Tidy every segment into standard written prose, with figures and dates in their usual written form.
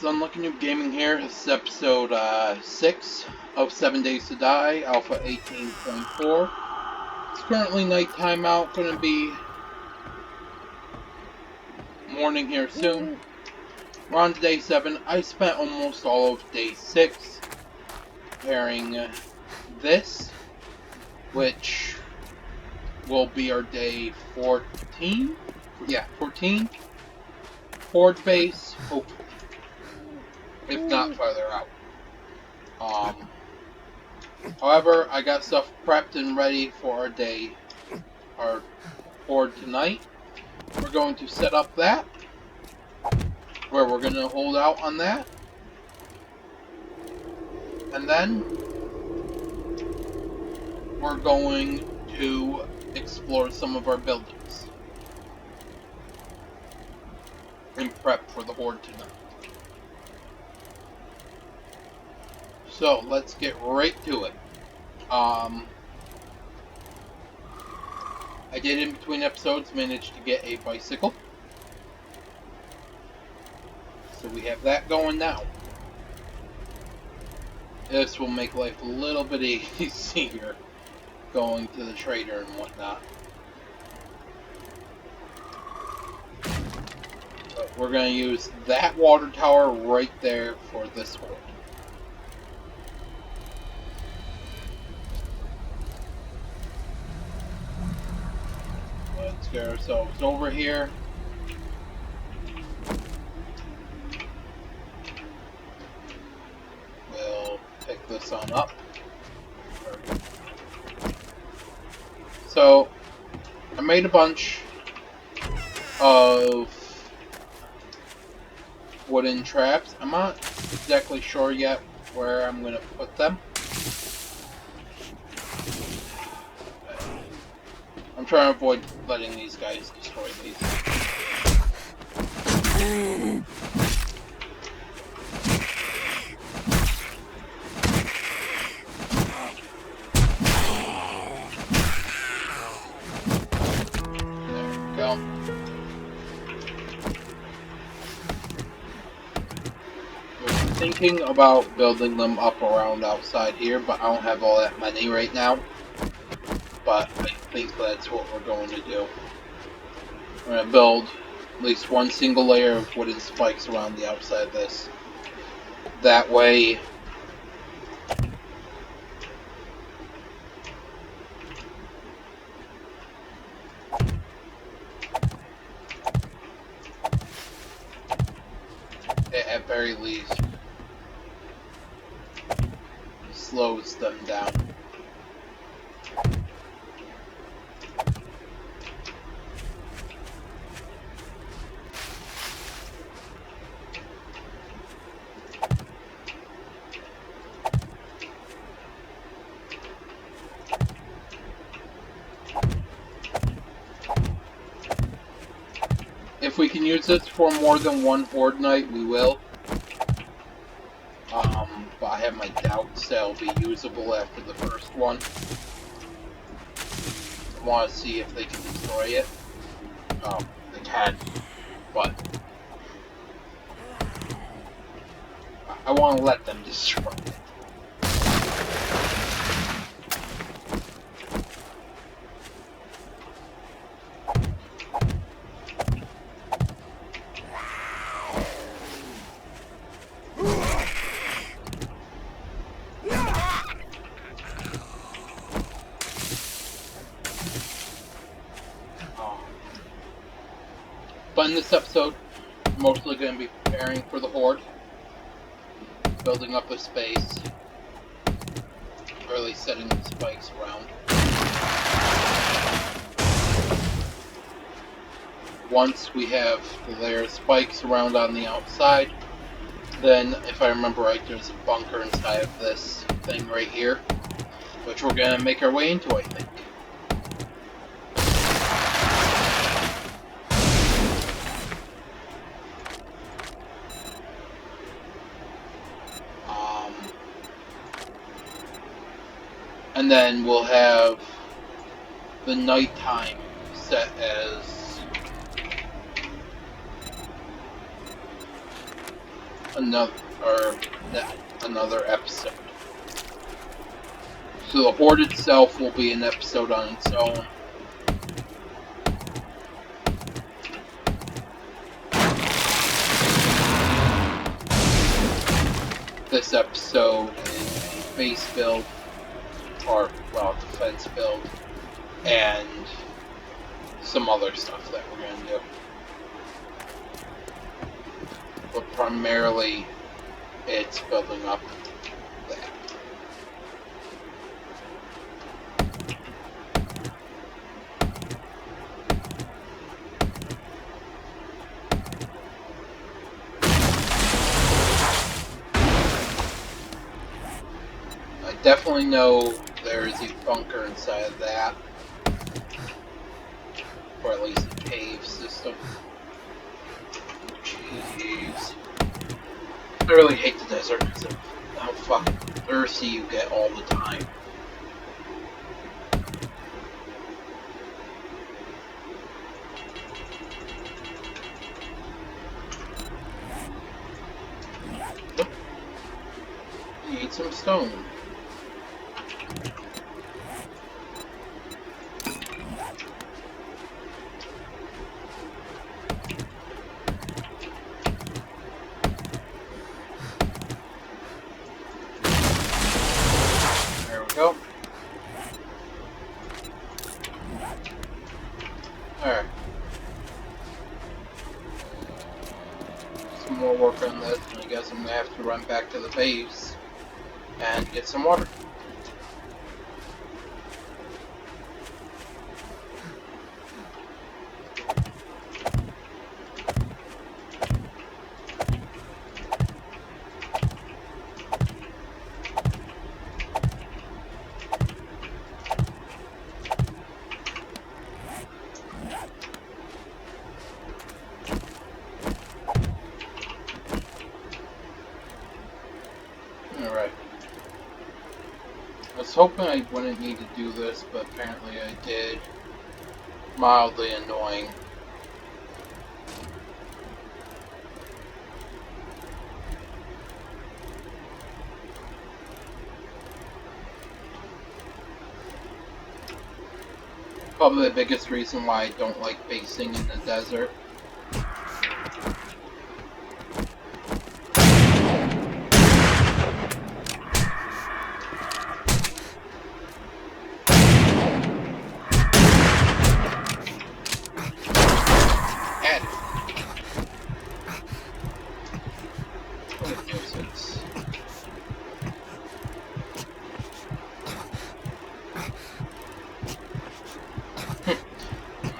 Unlucky Noob Gaming here. This is episode 6 of 7 Days to Die, Alpha 18.4. It's currently nighttime out, gonna be morning here soon. We're on to day 7. I spent almost all of day 6 preparing this, which will be our day 14? Yeah, 14. Horde base, hopefully. If not farther out. However, I got stuff prepped and ready for our horde tonight. We're going to set up that, where we're going to hold out on that. And then, we're going to explore some of our buildings. And prep for the horde tonight. So, let's get right to it. I did in between episodes manage to get a bicycle. So we have that going now. This will make life a little bit easier going to the trader and whatnot. But we're going to use that water tower right there for this horde. Let's get ourselves over here. We'll pick this on up. So, I made a bunch of wooden traps. I'm not exactly sure yet where I'm going to put them. I'm trying to avoid letting these guys destroy these. There we go. I'm thinking about building them up around outside here, but I don't have all that money right now. But I think that's what we're going to do. We're going to build at least one single layer of wooden spikes around the outside of this. That way, it at very least slows them down. If we can use this for more than one horde night, we will. But I have my doubts that it'll be usable after the first one. I want to see if they can destroy it. They can, but I want to let them destroy it. But in this episode, I'm mostly going to be preparing for the horde, building up a space, really setting the spikes around. Once we have the layer of spikes around on the outside, then, if I remember right, there's a bunker inside of this thing right here, which we're going to make our way into, I think. And then we'll have the nighttime set as another episode. So the Horde itself will be an episode on its own. This episode is base build, or, well, defense build, and some other stuff that we're going to do. But primarily, it's building up that. I definitely know there is a bunker inside of that. Or at least a cave system. Jeez. I really hate the desert because of how fucking thirsty you get all the time. Need some stone. There we go. Alright. Some more work on this, and I guess I'm gonna have to run back to the base and get some water. Alright. I was hoping I wouldn't need to do this, but apparently I did. Mildly annoying. Probably the biggest reason why I don't like basing in the desert.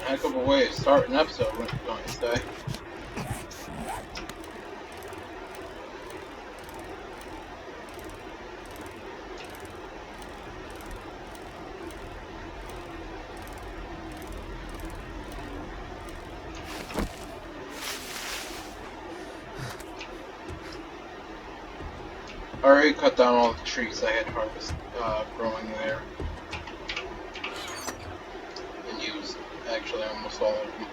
Heck of a way to start an episode, what you going to say? I already cut down all the trees I had growing there. And used actually almost all of them.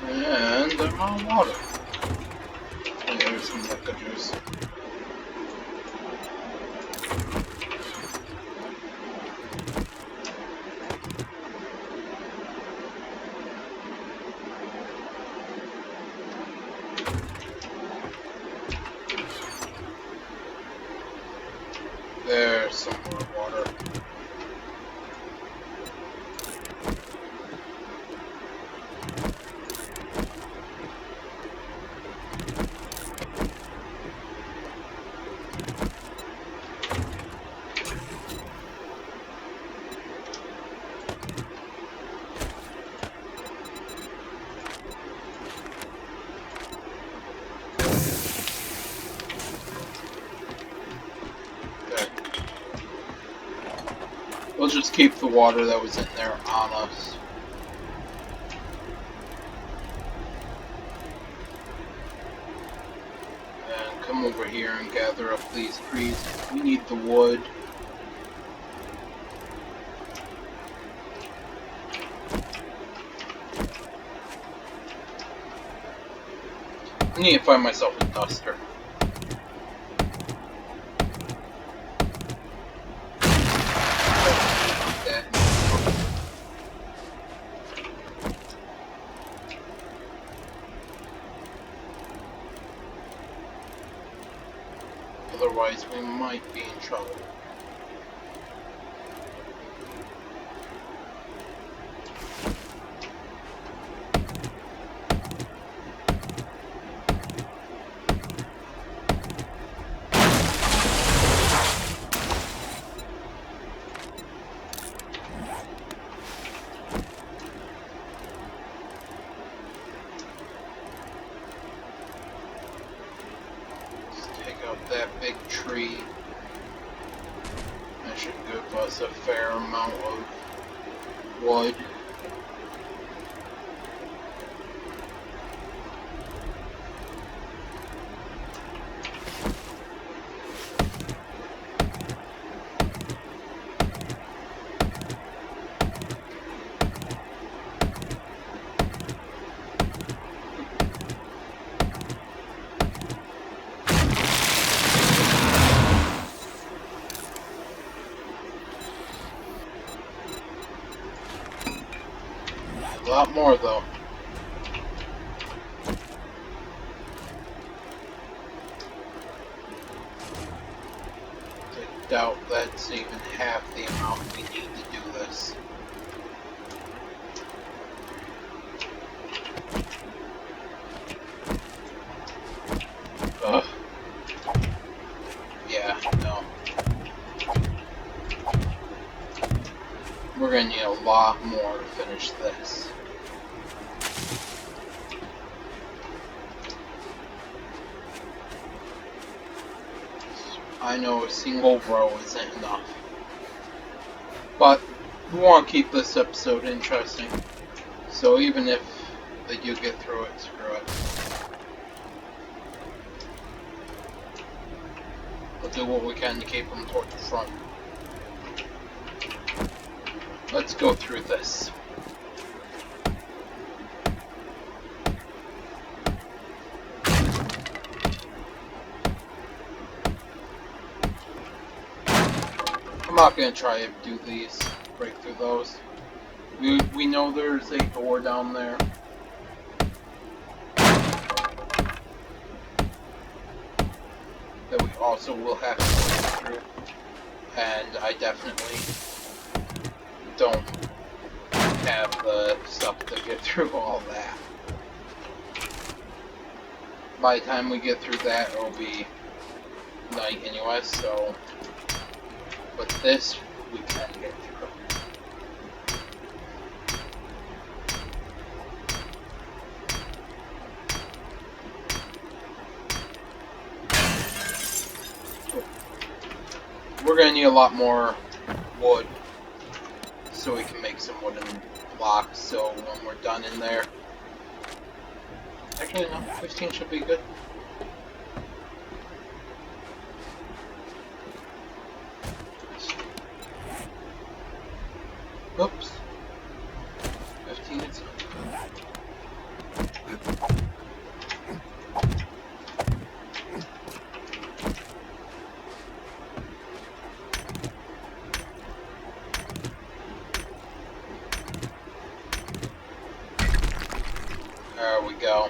And I'm on water. And there's some liquid juice. There's some more water. We'll just keep the water that was in there on us. And come over here and gather up these trees. We need the wood. I need to find myself a duster. Otherwise, we might be in trouble. That big tree. That should give us a fair amount of wood. A lot more though. I doubt that's even half the amount we need to do this. Ugh. Yeah, no. We're gonna need a lot more to finish this. I know a single row isn't enough. But we want to keep this episode interesting. So even if they do get through it, screw it. We'll do what we can to keep them toward the front. Let's go through this. I'm not gonna try to do these, break through those. We know there's a door down there. That we also will have to break through. And I definitely don't have the stuff to get through all that. By the time we get through that, it'll be night anyway, so... But this, we can get through. We're gonna need a lot more wood so we can make some wooden blocks, so when we're done in there... Actually no, 15 should be good. Oops. 15 is good. There we go.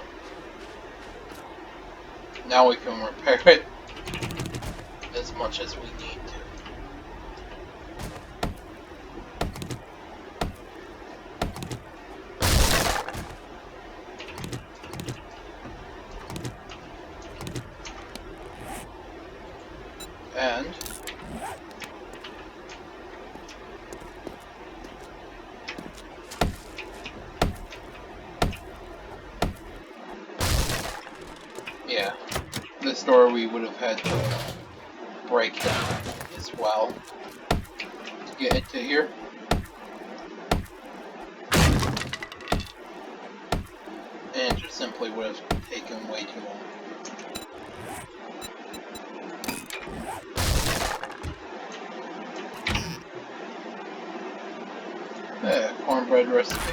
Now we can repair it as much as we need to. And yeah, this door we would have had to break down as well to get into here. And just simply would have taken way too long. Cornbread recipe.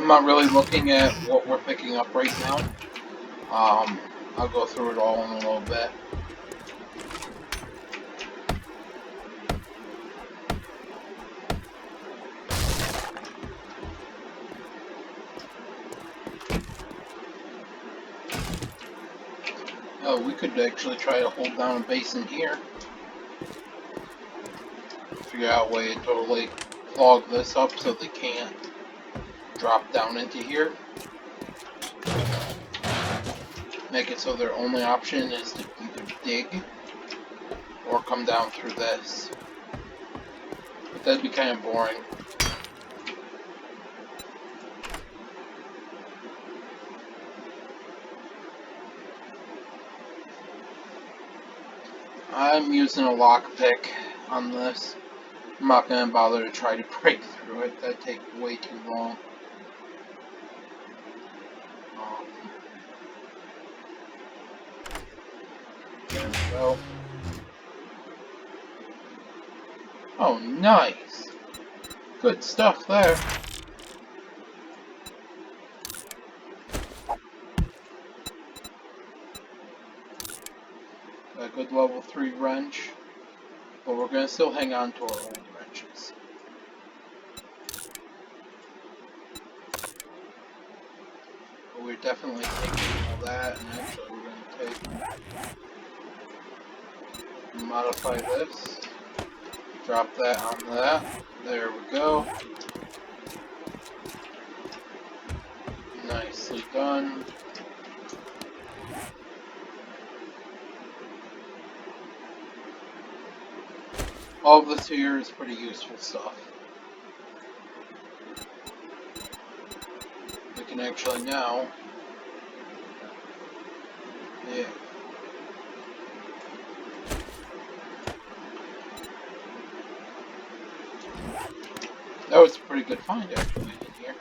I'm not really looking at what we're picking up right now. I'll go through it all in a little bit. Oh, we could actually try to hold down a base in here. Figure out a way to totally clog this up so they can't drop down into here. Make it so their only option is to either dig or come down through this. But that'd be kind of boring. I'm using a lockpick on this. I'm not going to bother to try to break through it. That'd take way too long. There we go. Oh, nice. Good stuff there. A good level 3 wrench. But we're going to still hang on to our old wrenches. But we're definitely taking all that, and actually we're going to modify this. Drop that on that. There we go. Nicely done. All of this here is pretty useful stuff. We can actually now... Yeah. That was a pretty good find, actually, in here.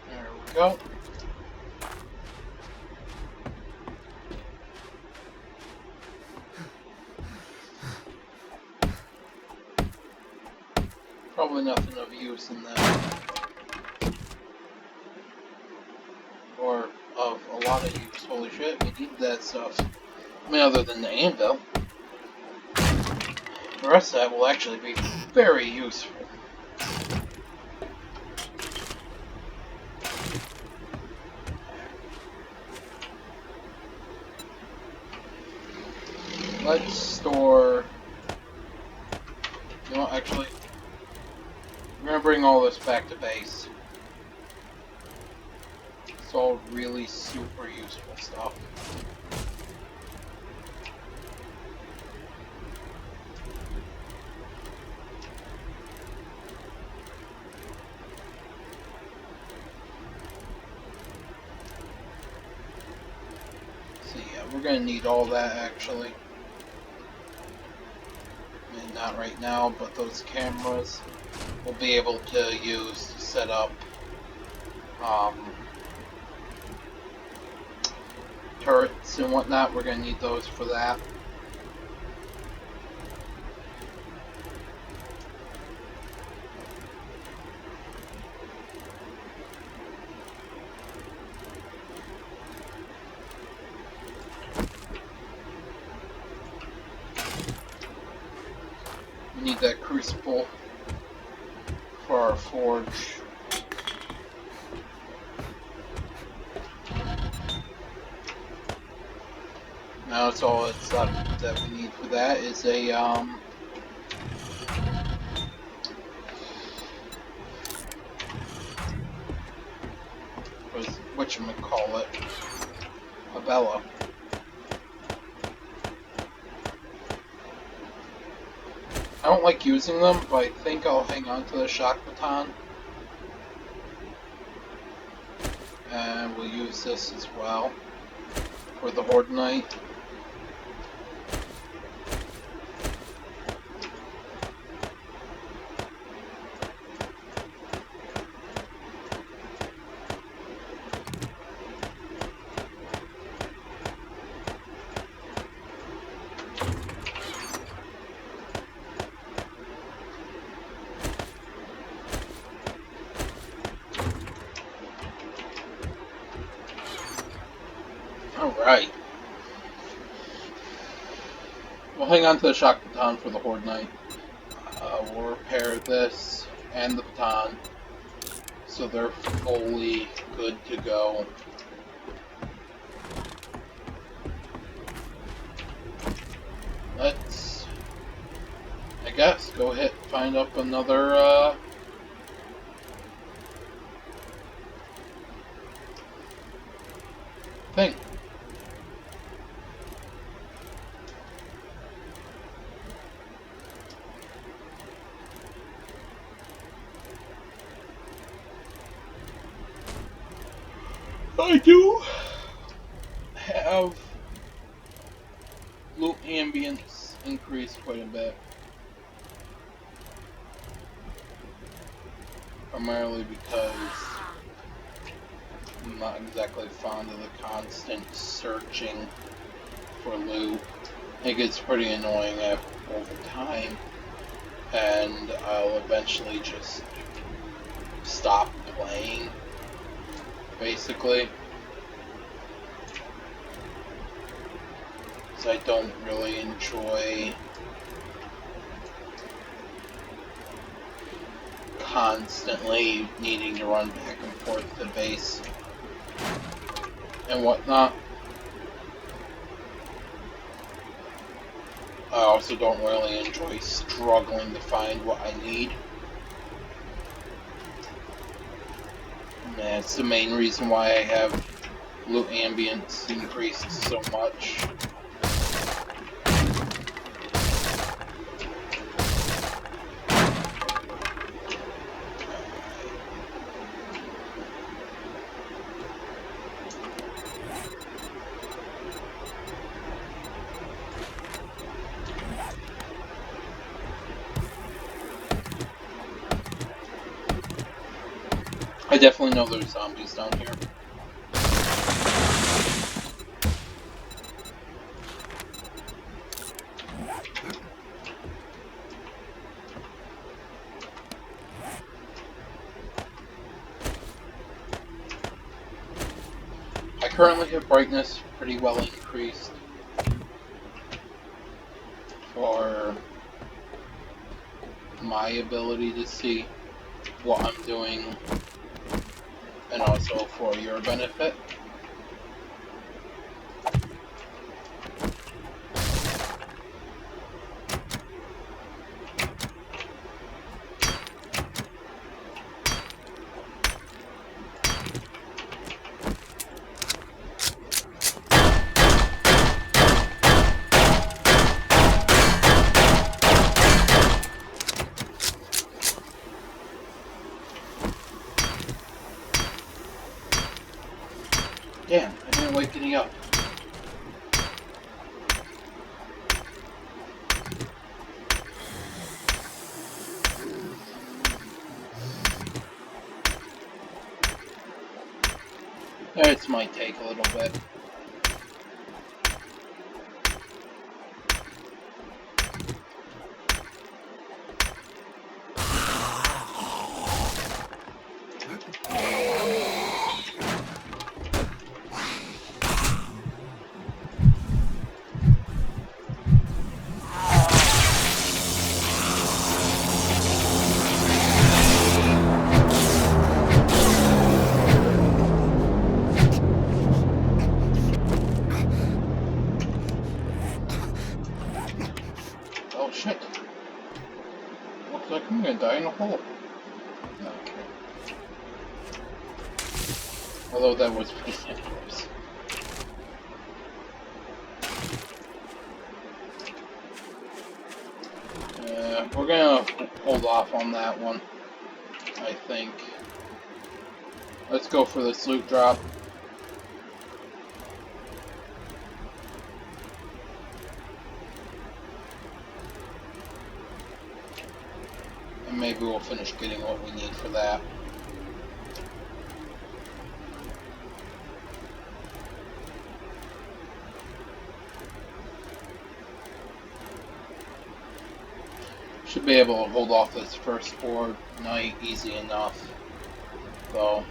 There we go. Probably nothing of use in that. Or of a lot of use. Holy shit, we need that stuff. I mean, other than the anvil. The rest of that will actually be very useful. Let's store... You know, actually, we're going to bring all this back to base. It's all really super useful stuff. So yeah, we're going to need all that actually. And not right now, but those cameras we'll be able to use to set up turrets and whatnot. We're going to need those for that. We need that crucible for our forge. Now that's all it's left that we need for that is a whatchamacallit, a bellow. I don't like using them, but I think I'll hang on to the shock baton. And we'll use this as well. for the Horde Knight. Alright. We'll hang on to the shock baton for the Horde Knight. We'll repair this and the baton so they're fully good to go. Let's, I guess, go ahead and find up another thing. I do have loot ambience increased quite a bit. Primarily because I'm not exactly fond of the constant searching for loot. It gets pretty annoying over time, and I'll eventually just stop playing, basically. So I don't really enjoy constantly needing to run back and forth to base and whatnot. I also don't really enjoy struggling to find what I need. And that's the main reason why I have loot ambience increased so much. I definitely know there's zombies down here. I currently have brightness pretty well increased for my ability to see what I'm doing, and also for your benefit. Damn, I didn't wake any up. This might take a little bit. Oh shit. Looks like I'm gonna die in a hole. Okay. Although that was pretty close. We're gonna hold off on that one, I think. Let's go for this loot drop. maybe we'll finish getting what we need for that. Should be able to hold off this first board night easy enough, though.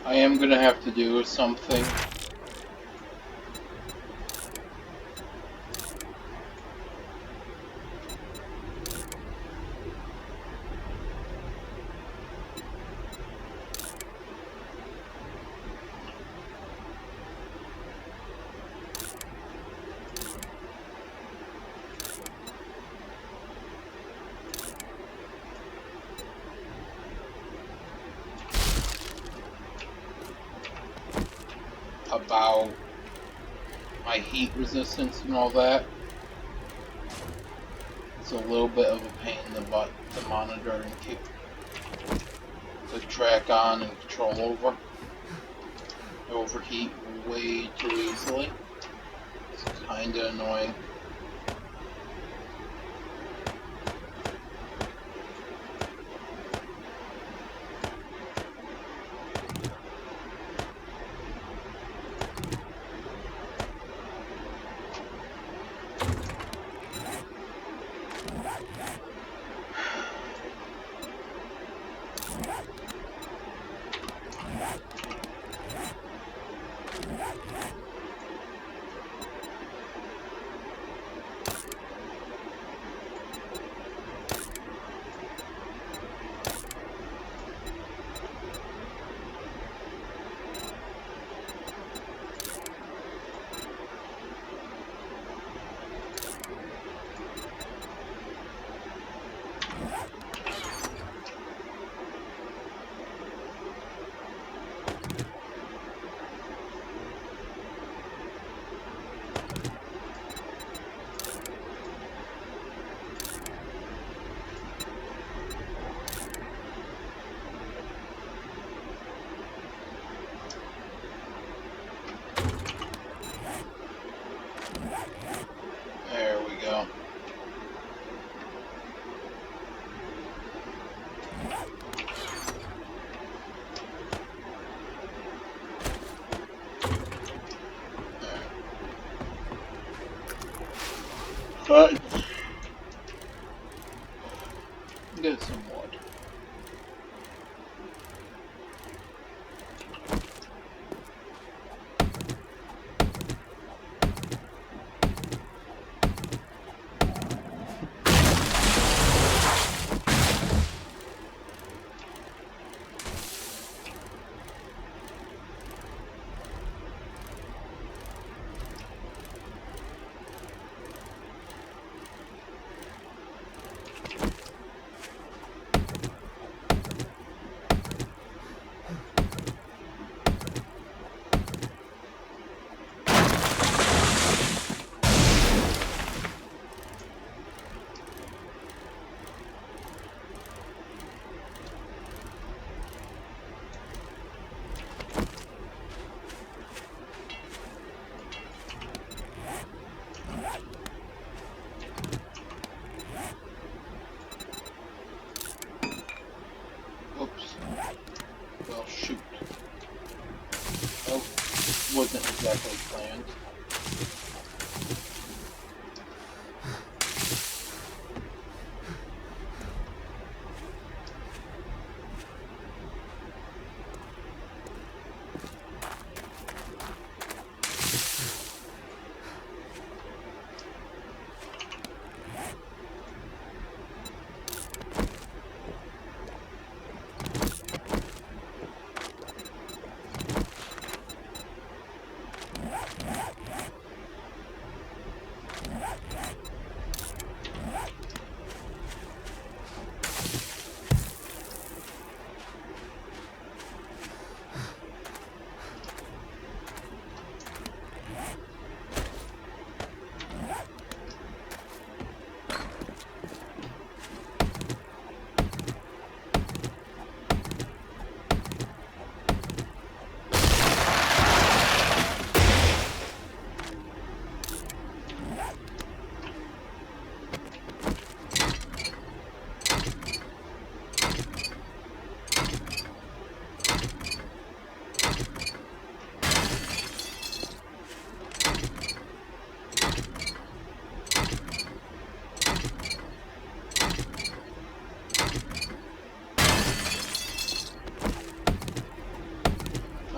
I am gonna have to do something. About my heat resistance and all that. It's a little bit of a pain in the butt to monitor and keep the track on and control over. I overheat way too easily. It's kinda annoying. There we go. But get some wood. Oops. Well, shoot. Oh, wasn't exactly planned.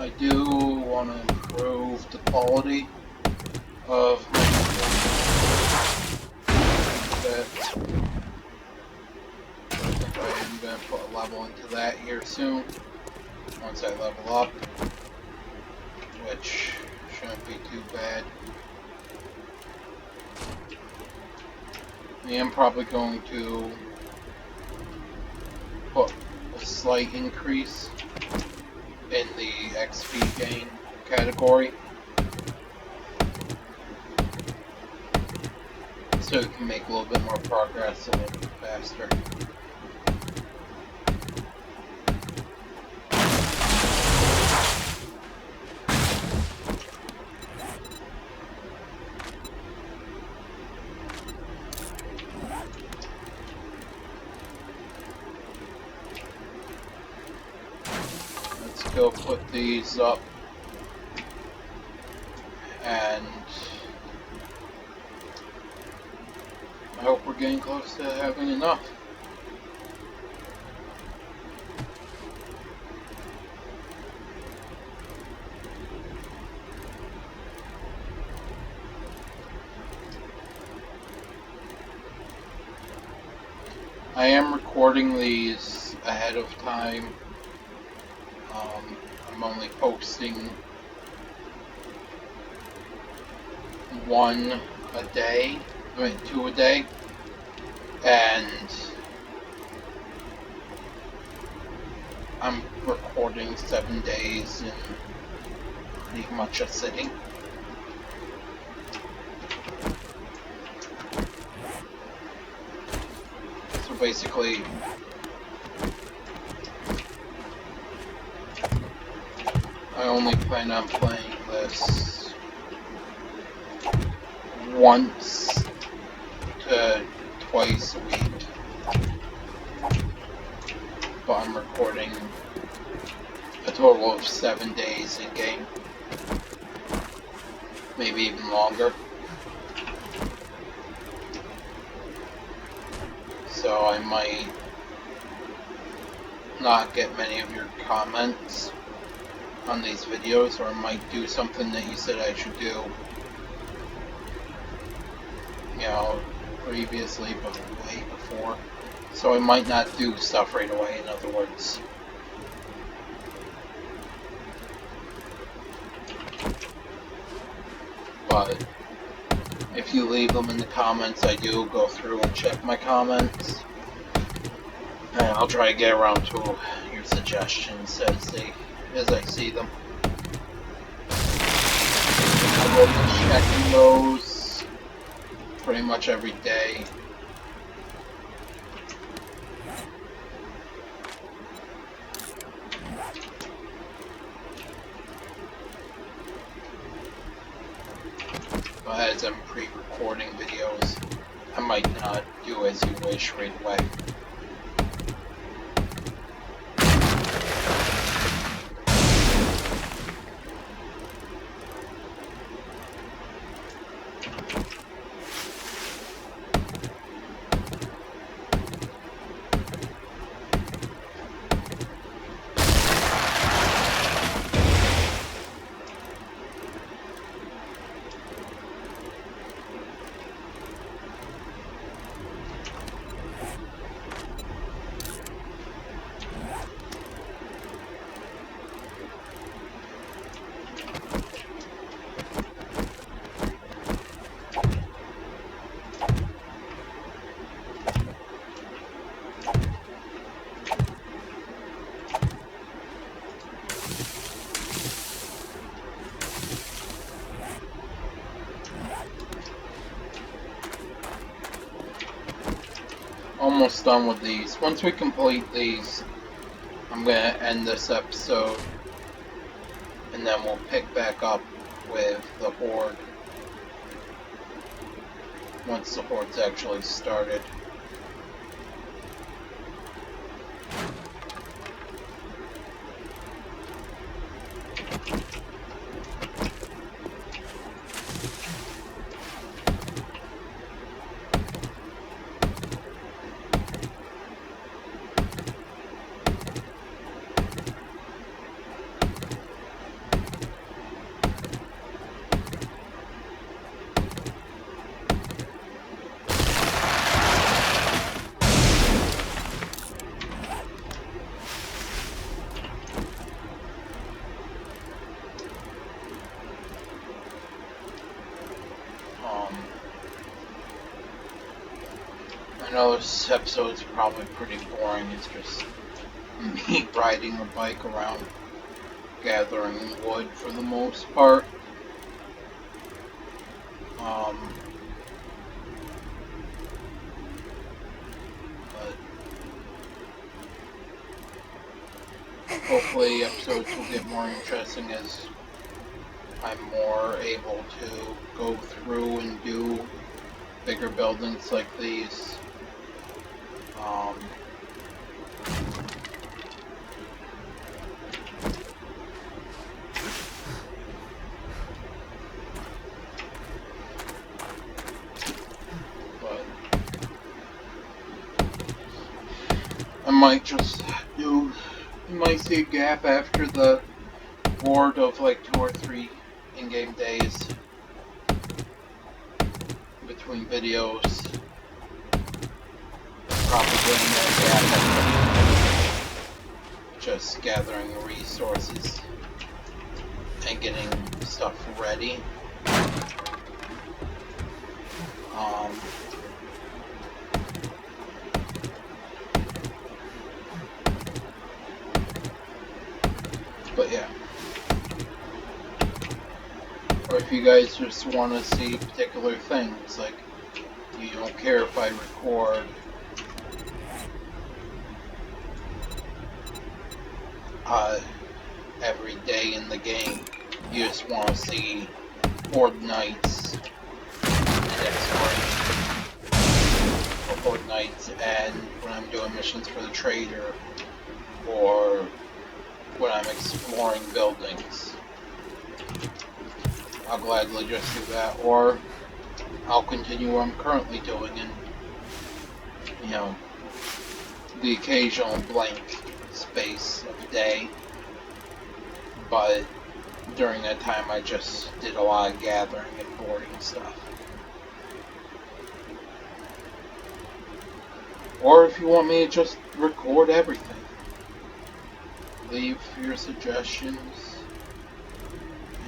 I do want to improve the quality of my bit. I think I am going to put a level into that here soon, once I level up, which shouldn't be too bad. I am probably going to put a slight increase in the XP gain category, so we can make a little bit more progress a little bit faster. Let's go put these up, and I hope we're getting close to having enough. I am recording these ahead of time. I'm only posting one a day, two a day, and I'm recording 7 days in pretty much a sitting. So basically, I only plan on playing this once to twice a week, but I'm recording a total of 7 days in game, maybe even longer. So I might not get many of your comments on these videos, or I might do something that you said I should do, you know, previously, but way before. So I might not do stuff right away, in other words. But if you leave them in the comments, I do go through and check my comments, and I'll try to get around to your suggestions as I see them. I will be checking those pretty much every day. But as I'm pre-recording videos, I might not do as you wish right away. Almost done with these. Once we complete these, I'm going to end this episode, and then we'll pick back up with the Horde once the Horde's actually started. know this episode's probably pretty boring. It's just me riding a bike around gathering wood for the most part. But hopefully episodes will get more interesting as I'm more able to go through and do bigger buildings like these. But I might just do, you might see a gap after the board of like 2 or 3 in-game days between videos. Probably in that gap, just gathering resources and getting stuff ready. But yeah. Or if you guys just want to see particular things, like you don't care if I record every day in the game, you just want to see Horde Nights and exploration, or Horde Nights and when I'm doing missions for the trader, or when I'm exploring buildings. I'll gladly just do that, or I'll continue what I'm currently doing and, you know, the occasional blank space of the day. But during that time I just did a lot of gathering and boarding stuff. Or if you want me to just record everything, leave your suggestions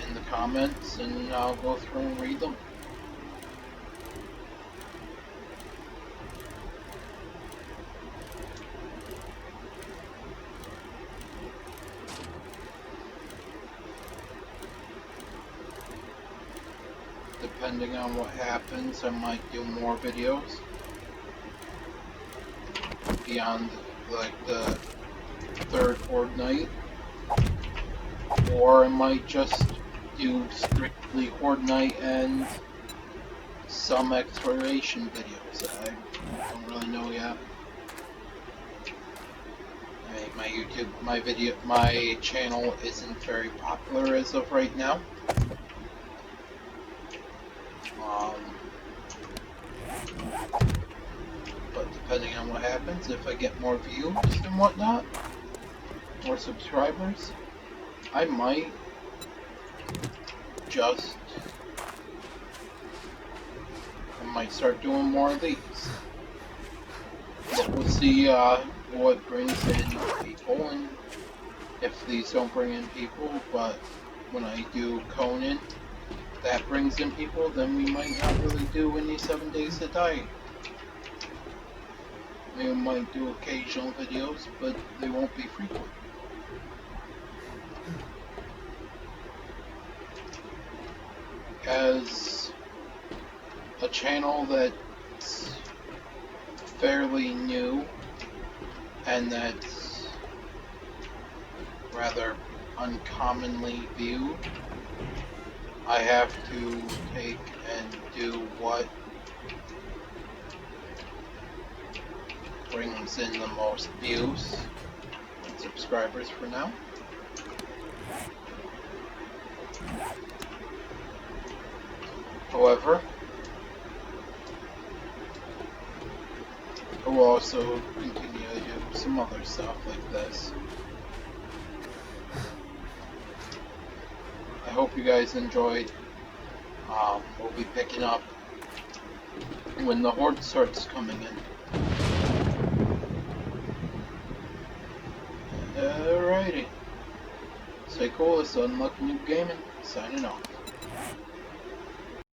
in the comments and I'll go through and read them. Depending on what happens, I might do more videos beyond like the third Horde Night, or I might just do strictly Horde Night and some exploration videos. I don't really know yet. I mean, my channel isn't very popular as of right now. But depending on what happens, if I get more views and whatnot, more subscribers, I might start doing more of these. But we'll see what brings in people, and if these don't bring in people, but when I do Conan, that brings in people, then we might not really do any 7 Days to Die. We might do occasional videos, but they won't be frequent. As a channel that's fairly new and that's rather uncommonly viewed, I have to take and do what brings in the most views and subscribers for now. However, I will also continue to do some other stuff like this. I hope you guys enjoyed. We'll be picking up when the Horde starts coming in. Alrighty. Stay cool, it's Unlucky Noob Gaming, signing off.